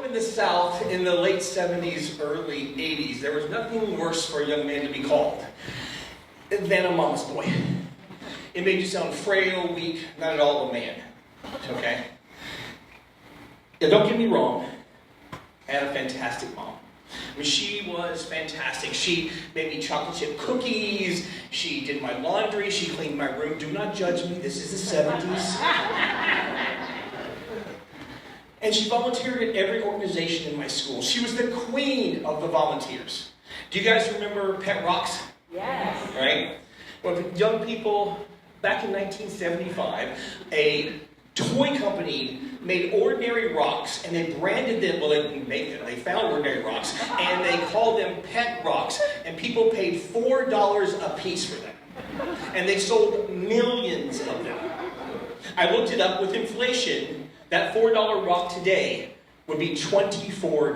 up in the South in the late 70s, early 80s, there was nothing worse for a young man to be called than a mama's boy. It made you sound frail, weak, not at all a man. Okay? Now, don't get me wrong. I had a fantastic mom. I mean, she was fantastic. She made me chocolate chip cookies. She did my laundry. She cleaned my room. Do not judge me. This is the 70s. And she volunteered at every organization in my school. She was the queen of the volunteers. Do you guys remember Pet Rocks? Yes. Right? Well, young people, back in 1975, a toy company made ordinary rocks, and they branded them, well, they didn't make them, they found ordinary rocks, and they called them Pet Rocks, and people paid $4 a piece for them. And they sold millions of them. I looked it up. With inflation, that $4 rock today would be $24.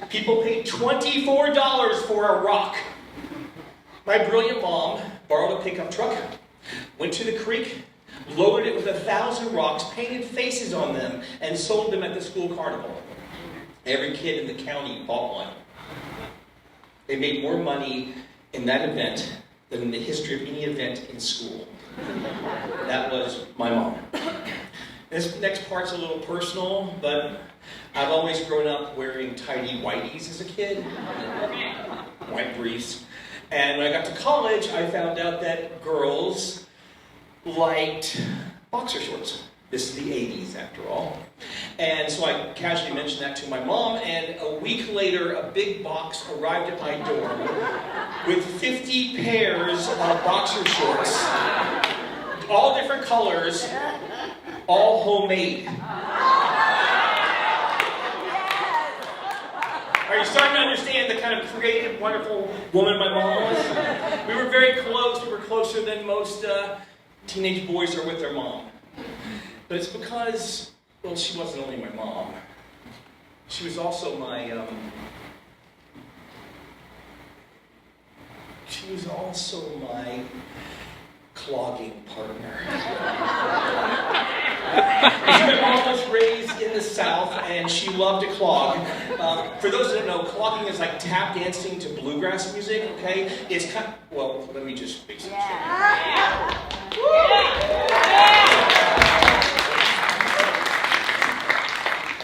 People paid $24 for a rock. My brilliant mom borrowed a pickup truck, went to the creek, loaded it with 1,000 rocks, painted faces on them, and sold them at the school carnival. Every kid in the county bought one. They made more money in that event than in the history of any event in school. That was my mom. This next part's a little personal, but I've always grown up wearing tidy whiteies as a kid. White briefs. And when I got to college, I found out that girls liked boxer shorts. This is the 80s, after all. And so I casually mentioned that to my mom, and a week later, a big box arrived at my door with 50 pairs of boxer shorts. All different colors, all homemade. Are you starting to understand the kind of creative, wonderful woman my mom was? We were very close. We were closer than most teenage boys are with their mom. But it's because, well, she wasn't only my mom. She was also my, clogging partner. My mom was raised in the South, and she loved to clog. For those that don't know, clogging is like tap dancing to bluegrass music, okay? It's kind of, well, let me just fix it.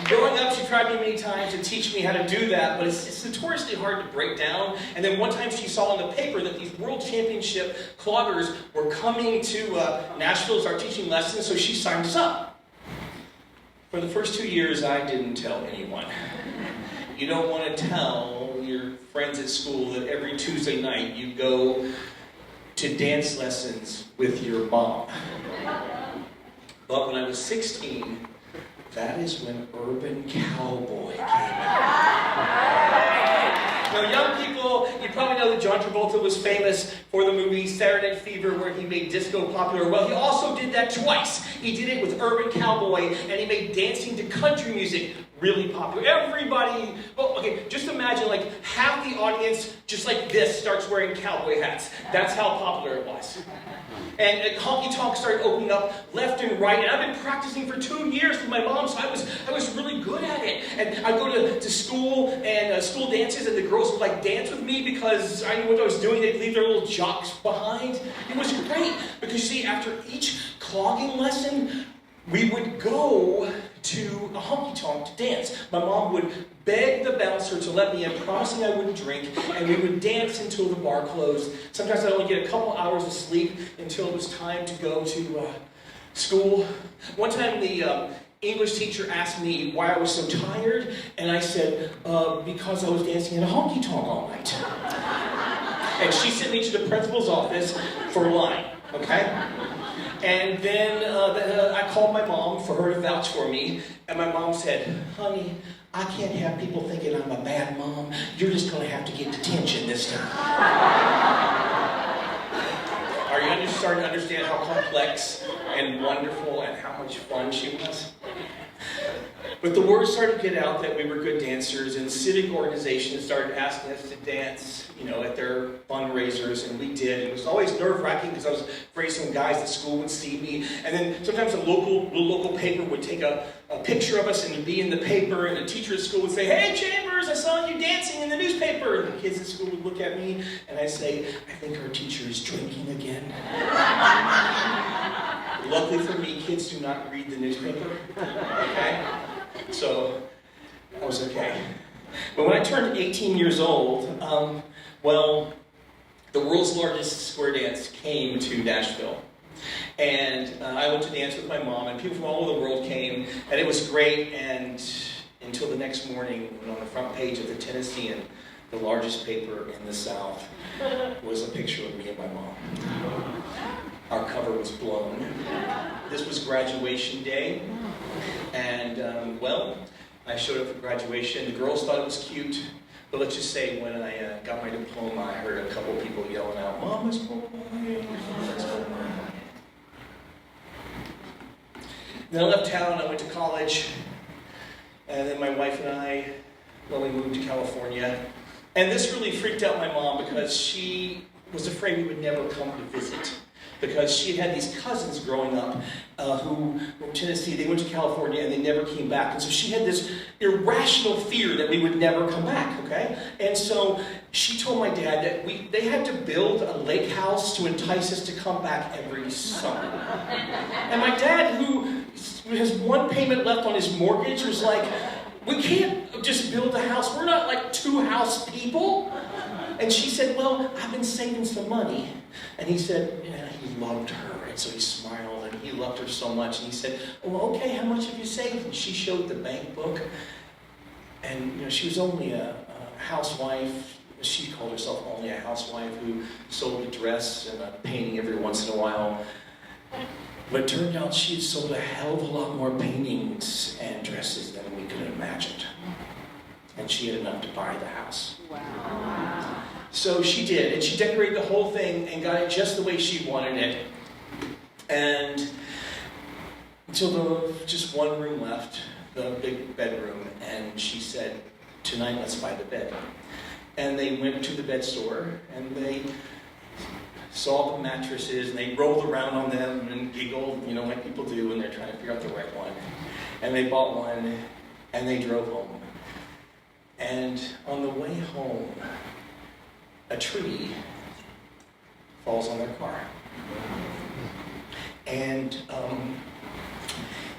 Growing up, she tried me many times to teach me how to do that, but it's notoriously hard to break down. And then one time she saw in the paper that these world championship cloggers were coming to Nashville to start teaching lessons, so she signed us up. For the first 2 years, I didn't tell anyone. You don't want to tell your friends at school that every Tuesday night you go to dance lessons with your mom. But when I was 16, that is when Urban Cowboy came out. Now, young people, you probably know that John Travolta was famous for the movie Saturday Night Fever, where he made disco popular. Well, he also did that twice. He did it with Urban Cowboy, and he made dancing to country music really popular. Everybody, well, okay, just imagine like half the audience, just like this, starts wearing cowboy hats. That's how popular it was. And honky tonk started opening up left and right, and I've been practicing for 2 years with my mom, so I was really good at it. And I'd go to school and school dances, and the girls would like dance with me because I knew what I was doing. They'd leave their little jocks behind. It was great because, you see, after each clogging lesson, we would go to a honky tonk to dance. My mom would beg the bouncer to let me in, promising I wouldn't drink, and we would dance until the bar closed. Sometimes I'd only get a couple hours of sleep until it was time to go to school. One time the English teacher asked me why I was so tired, and I said, because I was dancing in a honky tonk all night. And she sent me to the principal's office for lying, okay? And then I called my mom for her to vouch for me, and my mom said, honey, I can't have people thinking I'm a bad mom. You're just going to have to get detention this time. Are you starting to understand how complex and wonderful and how much fun she was? But the word started to get out that we were good dancers, and civic organizations started asking us to dance, at their fundraisers, and we did. It was always nerve-wracking because I was afraid some guys at school would see me. And then sometimes a local paper would take a a picture of us and it'd be in the paper, and the teacher at school would say, "Hey, Chambers, I saw you dancing in the newspaper." And the kids at school would look at me, and I'd say, "I think our teacher is drinking again." Luckily for me, kids do not read the newspaper, okay? So, I was okay. But when I turned 18 years old, the world's largest square dance came to Nashville. And I went to dance with my mom, and people from all over the world came, and it was great, and until the next morning, when on the front page of the Tennessean, the largest paper in the South, was a picture of me and my mom. Our cover was blown. This was graduation day, and I showed up for graduation. The girls thought it was cute, but let's just say when I got my diploma, I heard a couple people yelling out, "Mama's boy, Mama's boy." Then I left town, I went to college, and then my wife and I, we moved to California. And this really freaked out my mom because she was afraid we would never come to visit. Because she had these cousins growing up who were from Tennessee. They went to California and they never came back. And so she had this irrational fear that we would never come back, okay? And so she told my dad that they had to build a lake house to entice us to come back every summer. And my dad, who has one payment left on his mortgage, was like, "We can't just build a house. We're not like two house people." And she said, "Well, I've been saving some money." And he said, yeah, he loved her. And so he smiled, and he loved her so much. And he said, "Well, okay, how much have you saved?" And she showed the bank book. And she was only a housewife. She called herself only a housewife who sold a dress and a painting every once in a while. But it turned out she had sold a hell of a lot more paintings and dresses than we could have imagined. And she had enough to buy the house. Wow. So she did, and she decorated the whole thing and got it just the way she wanted it. And until there was just one room left, the big bedroom, and she said, "Tonight, let's buy the bed." And they went to the bed store, and they saw the mattresses, and they rolled around on them and giggled, like people do when they're trying to figure out the right one. And they bought one, and they drove home. And on the way home, a tree falls on their car. And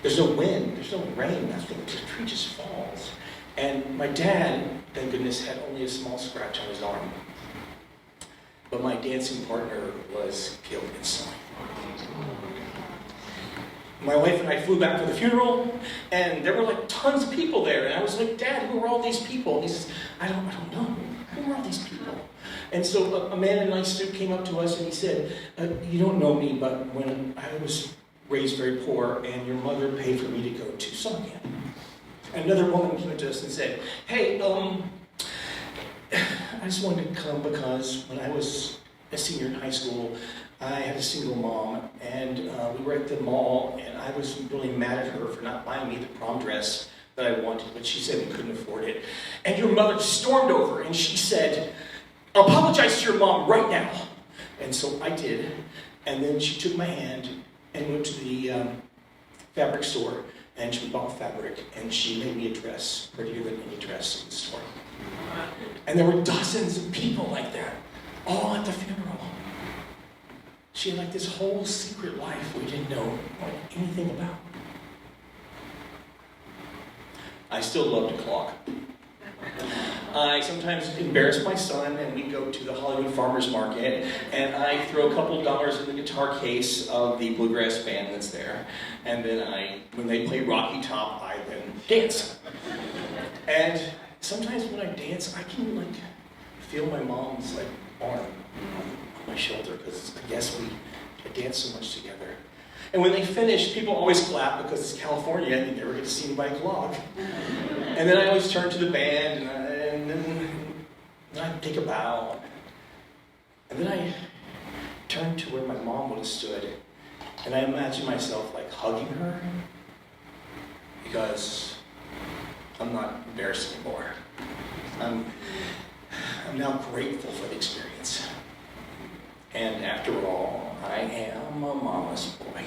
there's no wind, there's no rain, nothing. The tree just falls. And my dad, thank goodness, had only a small scratch on his arm. But my dancing partner was killed instantly. My wife and I flew back for the funeral, and there were like tons of people there. And I was like, "Dad, who are all these people?" And he says, I don't know. Who are all these people? And so a man in a nice suit came up to us and he said, "You don't know me, but when I was raised very poor, and your mother paid for me to go to summer camp." Another woman came up to us and said, "Hey, I just wanted to come because when I was a senior in high school, I had a single mom, and we were at the mall, and I was really mad at her for not buying me the prom dress that I wanted, but she said we couldn't afford it. And your mother stormed over, and she said, 'Apologize to your mom right now.'" And so I did, and then she took my hand and went to the fabric store, and she bought fabric, and she made me a dress prettier than any dress in the store. And there were dozens of people like that, all at the funeral. She had like this whole secret life we didn't know anything about. I still love to clog. I sometimes embarrass my son, and we go to the Hollywood Farmers Market, and I throw a couple dollars in the guitar case of the bluegrass band that's there. And then when they play Rocky Top, I then dance. And sometimes when I dance, I can feel my mom's arm on my shoulder, because I guess we dance so much together. And when they finish, people always clap because it's California and you never get to see anybody clog. And then I always turn to the band and then I take a bow. And then I turn to where my mom would have stood, and I imagine myself hugging her, because I'm not embarrassed anymore. I'm now grateful for the experience. And after all, I am a mama's boy.